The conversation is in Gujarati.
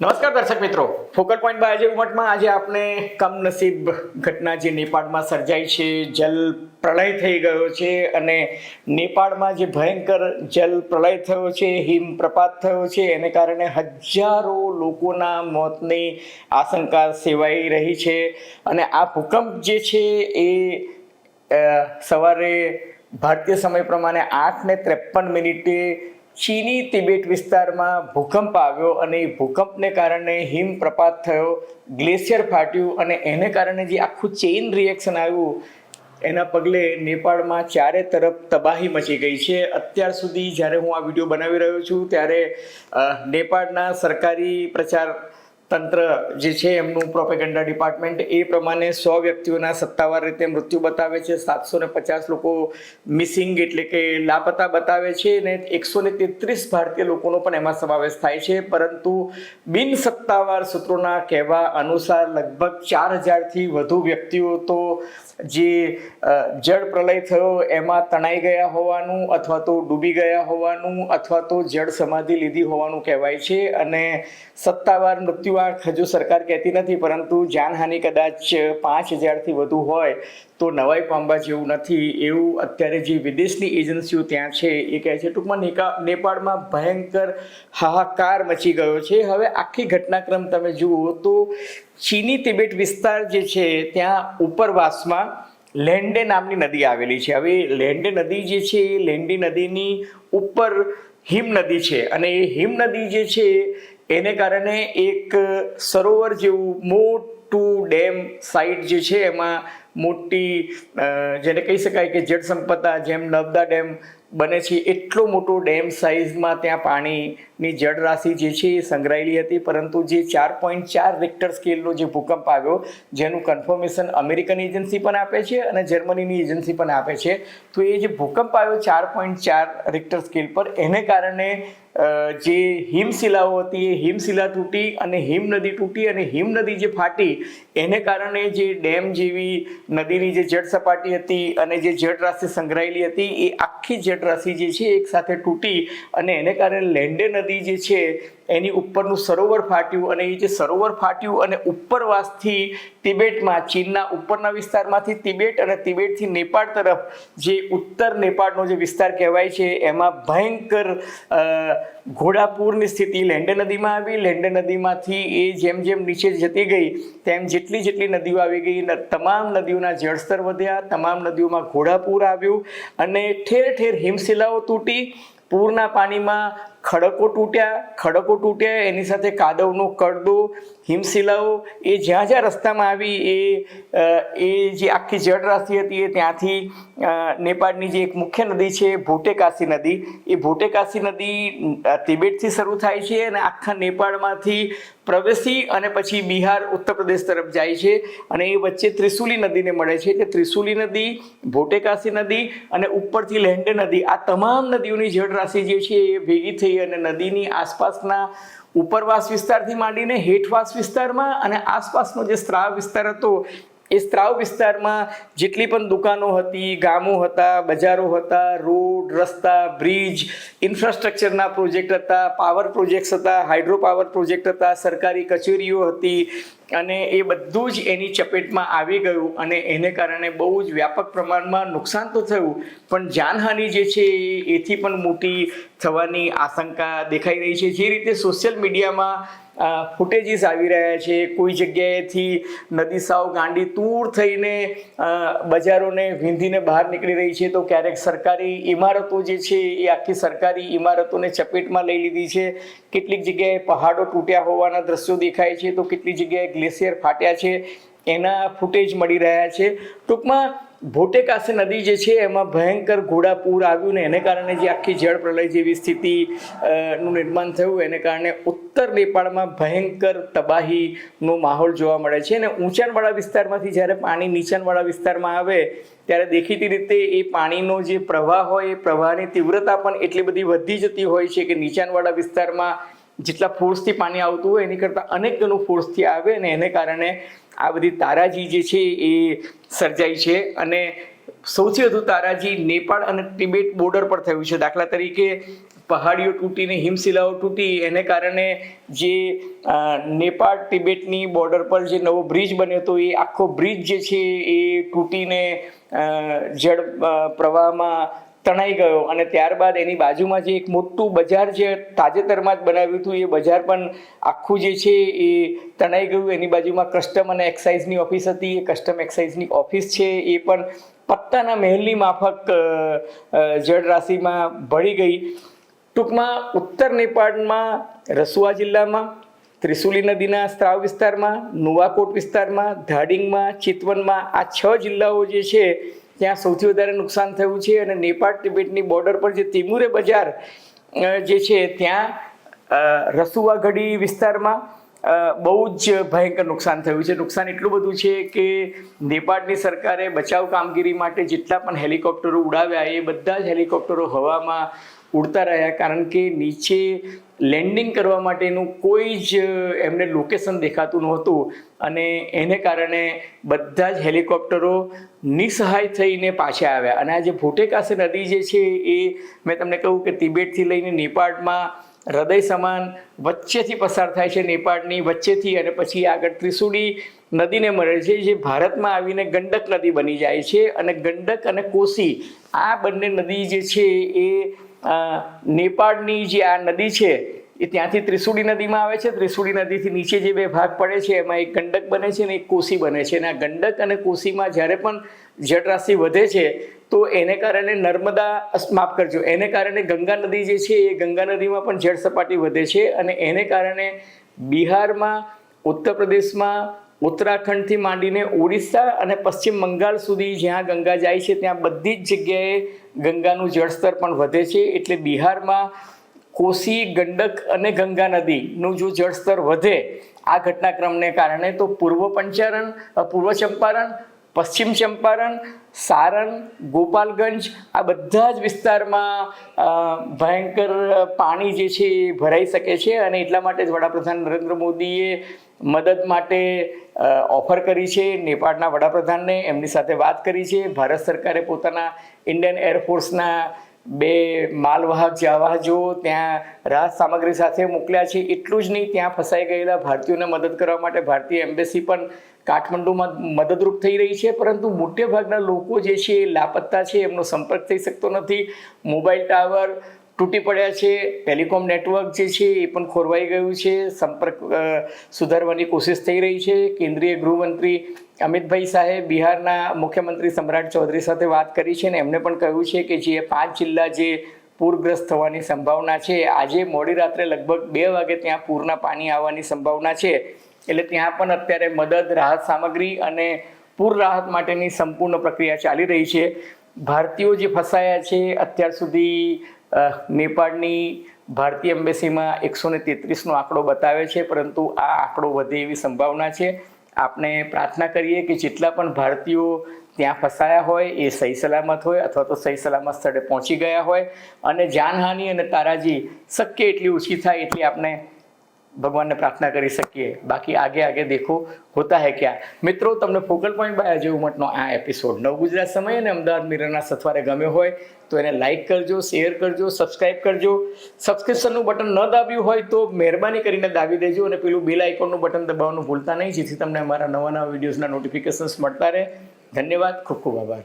નમસ્કાર દર્શક મિત્રો, ફોકલ પોઈન્ટ બાય અજય ઉમટમાં આજે આપણે કમનસીબ ઘટના જે નેપાળમાં સર્જાઈ છે, જલ પ્રલય થઈ ગયો છે અને નેપાળમાં જે ભયંકર જલ પ્રલય થયો છે, હિમપ્રપાત થયો છે, એને કારણે હજારો લોકોના મોતની આશંકા સેવાઈ રહી છે. અને આ ભૂકંપ જે છે એ સવારે ભારતીય સમય પ્રમાણે 8:53 ચીની તિબેટ વિસ્તારમાં ભૂકંપ આવ્યો અને એ ભૂકંપને કારણે હિમપ્રપાત થયો, ગ્લેશિયર ફાટ્યું અને એને કારણે જે આખું ચેઇન રિએક્શન આવ્યું એના પગલે નેપાળમાં ચારે તરફ તબાહી મચી ગઈ છે. અત્યાર સુધી જ્યારે હું આ વિડીયો બનાવી રહ્યો છું ત્યારે નેપાળના સરકારી પ્રચાર તંત્ર જે છે એમનું પ્રોપેગેન્ડા ડિપાર્ટમેન્ટ એ પ્રમાણે 100 વ્યક્તિઓના સત્તાવાર રીતે મૃત્યુ બતાવે છે, 750 લોકો મિસિંગ એટલે કે લાપતા બતાવે છે અને 133 ભારતીય લોકોનો પણ એમાં સમાવેશ થાય છે. પરંતુ બિન સત્તાવાર સૂત્રોના કહેવા અનુસાર લગભગ 4000થી વધુ વ્યક્તિઓ તો જે જળ પ્રલય થયો એમાં તણાઈ ગયા હોવાનું અથવા તો ડૂબી ગયા હોવાનું અથવા તો જળ સમાધિ લીધી હોવાનું કહેવાય છે. અને સત્તાવાર મૃત્યુ આંક હજુ સરકાર કહેતી નથી, પરંતુ જાનહાનિ કદાચ 5000થી વધુ હોય તો નવાઈ પામવા જેવું નથી એવું અત્યારે જે વિદેશની એજન્સીઓ ત્યાં છે એ કહે છે. ટૂંકમાં નેપાળમાં ભયંકર હાહાકાર મચી ગયો છે. હવે આખી ઘટનાક્રમ તમે જુઓ તો ચીની તિબેટ વિસ્તાર જે છે ત્યાં ઉપરવાસમાં લેન્ડે નામની નદી આવેલી છે. હવે લેન્ડે નદી જે છે એ લેન્ડે નદીની ઉપર હિમ નદી છે અને એ હિમ નદી જે છે એને કારણે એક સરોવર જેવું મોટું ડેમ સાઇટ જે છે એમાં મોટી જેને કહી શકાય કે જળ સંપદા જેમ નર્મદા ડેમ બને છે એટલો મોટો ડેમ સાઇઝમાં ત્યાં પાણીની જળ રાશિ જે છે એ સંગ્રહાયેલી હતી. પરંતુ જે 4.4 રિક્ટર સ્કેલનો જે ભૂકંપ આવ્યો જેનું કન્ફર્મેશન અમેરિકન એજન્સી પણ આપે છે અને જર્મનીની એજન્સી પણ આપે છે, તો એ જે ભૂકંપ આવ્યો 4.4 રિક્ટર સ્કેલ પર એને કારણે જે હિમશિલાઓ હતી એ હિમશિલા તૂટી અને હિમનદી તૂટી અને હિમનદી જે ફાટી એને કારણે જે ડેમ જેવી નદીની જે જળ સપાટી હતી અને જે જળ રાશિ સંગ્રહાયેલી હતી એ આખી જળ રાશિ જે છે એક સાથે તૂટી અને એને કારણે લેન્ડે નદી જે છે એની ઉપરનું સરોવર ફાટ્યું અને એ જે સરોવર ફાટ્યું અને ઉપરવાસથી તિબેટમાં ચીનના ઉપરના વિસ્તારમાંથી તિબેટ અને તિબેટથી નેપાળ તરફ જે ઉત્તર નેપાળનો જે વિસ્તાર કહેવાય છે એમાં ભયંકર ઘોડાપૂરની સ્થિતિ લેન્ડે નદીમાં આવી. લેન્ડે નદીમાંથી એ જેમ જેમ નીચે જતી ગઈ તેમ જેટલી નદીઓ આવી ગઈ, તમામ નદીઓના જળસ્તર વધ્યા, તમામ નદીઓમાં ઘોડાપૂર આવ્યું અને ઠેર ઠેર હિમશિલાઓ તૂટી. પૂરના પાણીમાં ખડકો તૂટ્યા, એની સાથે કાદવનો કડદો, હિમશિલાઓ એ જ્યાં જ્યાં રસ્તામાં આવી એ જે આખી જળ રાશિ હતી એ ત્યાંથી નેપાળની જે એક મુખ્ય નદી છે ભોટેકાશી નદી, એ ભોટેકાશી નદી તિબેટથી શરૂ થાય છે અને આખા નેપાળમાંથી પ્રવેશી અને પછી બિહાર ઉત્તર પ્રદેશ તરફ જાય છે અને એ વચ્ચે ત્રિશુલી નદીને મળે છે. એટલે ત્રિશુલી નદી, ભોટેકાશી નદી અને ઉપરથી લેન્ડે નદી, આ તમામ નદીઓની જળ રાશિ જે છે એ ભેગી થઈ અને નદીની આસપાસના ઉપરવાસ વિસ્તારથી માંડીને હેઠવાસ વિસ્તારમાં અને આસપાસનો જે સ્ત્રાવ વિસ્તાર હતો એ સ્ત્રાવ વિસ્તારમાં જેટલી પણ દુકાનો હતી, ગામો હતા, બજારો હતા, રોડ, રસ્તા, બ્રિજ, ઇન્ફ્રાસ્ટ્રક્ચરના પ્રોજેક્ટ હતા, પાવર પ્રોજેક્ટ્સ હતા, હાઇડ્રો પાવર પ્રોજેક્ટ હતા, સરકારી કચેરીઓ હતી અને એ બધું જ એની ચપેટમાં આવી ગયું અને એને કારણે બહુ જ વ્યાપક પ્રમાણમાં નુકસાન તો થયું પણ જાનહાનિ જે છે એથી પણ મોટી થવાની આશંકા દેખાઈ રહી છે. જે રીતે સોશિયલ મીડિયામાં ફૂટેજીસ આવી રહ્યા છે, કોઈ જગ્યાએથી નદી સાવ ગાંડી તૂર થઈને બજારોને વીંધીને બહાર નીકળી રહી છે, તો ક્યારેક સરકારી ઇમારતો જે છે એ આખી સરકારી ઇમારતોને ચપેટમાં લઈ લીધી છે. કેટલીક જગ્યાએ પહાડો તૂટ્યા હોવાના દ્રશ્યો દેખાય છે, તો કેટલીક જગ્યાએ ગ્લેશિયર ફાટ્યા છે એના ફૂટેજ મળી રહ્યા છે. ટૂંકમાં ભોટેકાશી નદી જે છે એમાં ભયંકર ઘોડાપૂર આવ્યું ને એને કારણે જે આખી જળ પ્રલય જેવી સ્થિતિ નું નિર્માણ થયું એને કારણે ઉત્તર નેપાળમાં ભયંકર તબાહીનો માહોલ જોવા મળે છે. અને ઊંચાણવાળા વિસ્તારમાંથી જ્યારે પાણી નીચાણવાળા વિસ્તારમાં આવે ત્યારે દેખીતી રીતે એ પાણીનો જે પ્રવાહ હોય એ પ્રવાહની તીવ્રતા પણ એટલી બધી વધી જતી હોય છે કે નીચાણવાળા વિસ્તારમાં જેટલા ફોર્સથી પાણી આવતું હોય એની કરતાં અનેક ગણું ફોર્સથી આવે અને એને કારણે આ બધી તારાજી જે છે એ સર્જાઈ છે. અને સૌથી વધુ તારાજી નેપાળ અને તિબેટ બોર્ડર પર થયું છે. દાખલા તરીકે પહાડીઓ તૂટીને હિમશિલાઓ તૂટી એને કારણે જે નેપાળ તિબેટની બોર્ડર પર જે નવો બ્રિજ બન્યો હતો એ આખો બ્રિજ જે છે એ તૂટીને જળ પ્રવાહમાં તણાઈ ગયો અને ત્યારબાદ એની બાજુમાં જે એક મોટું બજાર જે તાજેતરમાં જ બનાવ્યું હતું એ બજાર પણ આખું જે છે એ તણાઈ ગયું. એની બાજુમાં કસ્ટમ અને એક્સાઇઝની ઓફિસ હતી, એ કસ્ટમ એક્સાઇઝની ઓફિસ છે એ પણ પત્તાના મહેલની માફક જળરાશિમાં ભળી ગઈ. ટૂંકમાં ઉત્તર નેપાળમાં રસુઆ જિલ્લામાં, ત્રિશુલી નદીના સ્ત્રાવ વિસ્તારમાં, નુવાકોટ વિસ્તારમાં, ધાડિંગમાં, ચિતવનમાં આ 6 જિલ્લાઓ જે છે ત્યાં સૌથી વધારે નુકસાન થયું છે. અને નેપાળ તિબેટની બોર્ડર પર જે તિમુરે બજાર જે છે ત્યાં રસુઆગઢી વિસ્તારમાં બહુ જ ભયંકર નુકસાન થયું છે. નુકસાન એટલું બધું છે કે નેપાળની સરકારે બચાવ કામગીરી માટે જેટલા પણ હેલિકોપ્ટરો ઉડાવ્યા એ બધા જ હેલિકોપ્ટરો હવામાં ઉડતા રહ્યા, કારણ કે નીચે લેન્ડિંગ કરવા માટેનું કોઈ જ એમને લોકેશન દેખાતું નહોતું અને એને કારણે બધા જ હેલિકોપ્ટરો નિસહાય થઈને પાછા આવ્યા. અને આ જે ભોટેકાસે નદી જે છે એ મેં તમને કહ્યું કે તિબેટથી લઈને નેપાળમાં હૃદય સમાન વચ્ચેથી પસાર થાય છે, નેપાળની વચ્ચેથી, અને પછી આગળ ત્રિશુલી નદીને મળે છે જે ભારતમાં આવીને ગંડક નદી બની જાય છે. અને ગંડક અને કોસી આ બંને નદી જે છે એ નેપાળની જે આ નદી છે એ ત્યાંથી ત્રિશુલી નદીમાં આવે છે. ત્રિશુલી નદીથી નીચે જે 2 ભાગ પડે છે એમાં એક ગંડક બને છે અને એક કોસી બને છે. અને આ ગંડક અને કોસીમાં જ્યારે પણ જળરાશિ વધે છે તો એને કારણે એને કારણે ગંગા નદી જે છે એ ગંગા નદીમાં પણ જળ સપાટી વધે છે. અને એને કારણે બિહારમાં, ઉત્તર પ્રદેશમાં, ઉત્તરાખંડથી માંડીને ઓડિશા અને પશ્ચિમ બંગાળ સુધી જ્યાં ગંગા જાય છે ત્યાં બધી જ જગ્યાએ ગંગાનું જળસ્તર પણ વધે છે. એટલે બિહારમાં કોસી, ગંડક અને ગંગા નદીનું જો જળસ્તર વધે આ ઘટનાક્રમને કારણે તો પૂર્વ ચંપારણ, પશ્ચિમ ચંપારણ, સારણ, ગોપાલગંજ આ બધા જ વિસ્તારમાં ભયંકર પાણી જે છે એ ભરાઈ શકે છે. અને એટલા માટે જ વડાપ્રધાન નરેન્દ્ર મોદીએ મદદ માટે ઓફર કરી છે નેપાળના વડાપ્રધાનને, એમની સાથે વાત કરી છે. ભારત સરકારે પોતાના ઇન્ડિયન એરફોર્સના 2 માલવાહક જહાજો ત્યાં રાહત સામગ્રી સાથે મોકલ્યા છે. એટલું જ નહીં, ત્યાં ફસાઈ ગયેલા ભારતીયોને મદદ કરવા માટે ભારતીય એમ્બેસી પણ કાઠમંડુમાં મદદરૂપ થઈ રહી છે. પરંતુ મોટે ભાગના લોકો જે છે એ લાપત્તા છે, એમનો સંપર્ક થઈ શકતો નથી. મોબાઈલ ટાવર તૂટી પડ્યા છે, ટેલિકોમ નેટવર્ક જે છે એ પણ ખોરવાઈ ગયું છે. સંપર્ક સુધારવાની કોશિશ થઈ રહી છે. કેન્દ્રીય ગૃહમંત્રી અમિતભાઈ શાહે બિહારના મુખ્યમંત્રી સમ્રાટ ચૌધરી સાથે વાત કરી છે અને એમને પણ કહ્યું છે કે જે 5 જિલ્લા જે પૂરગ્રસ્ત થવાની સંભાવના છે, આજે મોડી રાત્રે લગભગ 2 વાગે ત્યાં પૂરના પાણી આવવાની સંભાવના છે. એટલે ત્યાં પણ અત્યારે મદદ, રાહત સામગ્રી અને પૂર રાહત માટેની સંપૂર્ણ પ્રક્રિયા ચાલી રહી છે. ભારતીયો જે ફસાયા છે અત્યાર સુધી નેપાળની ભારતીય એમ્બેસીમાં 133નો આંકડો બતાવે છે, પરંતુ આ આંકડો વધે એવી સંભાવના છે. આપણે પ્રાર્થના કરીએ કે જેટલા પણ ભારતીયો ત્યાં ફસાયા હોય એ સહી સલામત હોય અથવા તો સહી સલામત સ્થળે પહોંચી ગયા હોય અને જાનહાનિ અને તારાજી શક્ય એટલી ઓછી થાય એટલી આપણે ભગવાનને પ્રાર્થના કરી શકીએ. બાકી આગે દેખો હોતા હૈ ક્યા. મિત્રો, તમને ફોકલ પોઈન્ટ બાય અજય ઉમટનો આ એપિસોડ નવ ગુજરાત સમય અને અમદાવાદ મિરરના સથવારે ગમ્યો હોય તો એને લાઇક કરજો, શેર કરજો, સબસ્ક્રાઇબ કરજો. સબસ્ક્રિપ્શનનું બટન ન દાબ્યું હોય તો મહેરબાની કરીને દાબી દેજો અને પેલું બેલ આઇકોનનું બટન દબાવવાનું ભૂલતા નહીં, જેથી તમને અમારા નવા વિડીયોઝના નોટિફિકેશન્સ મળતા રહે. ધન્યવાદ, ખૂબ ખૂબ આભાર.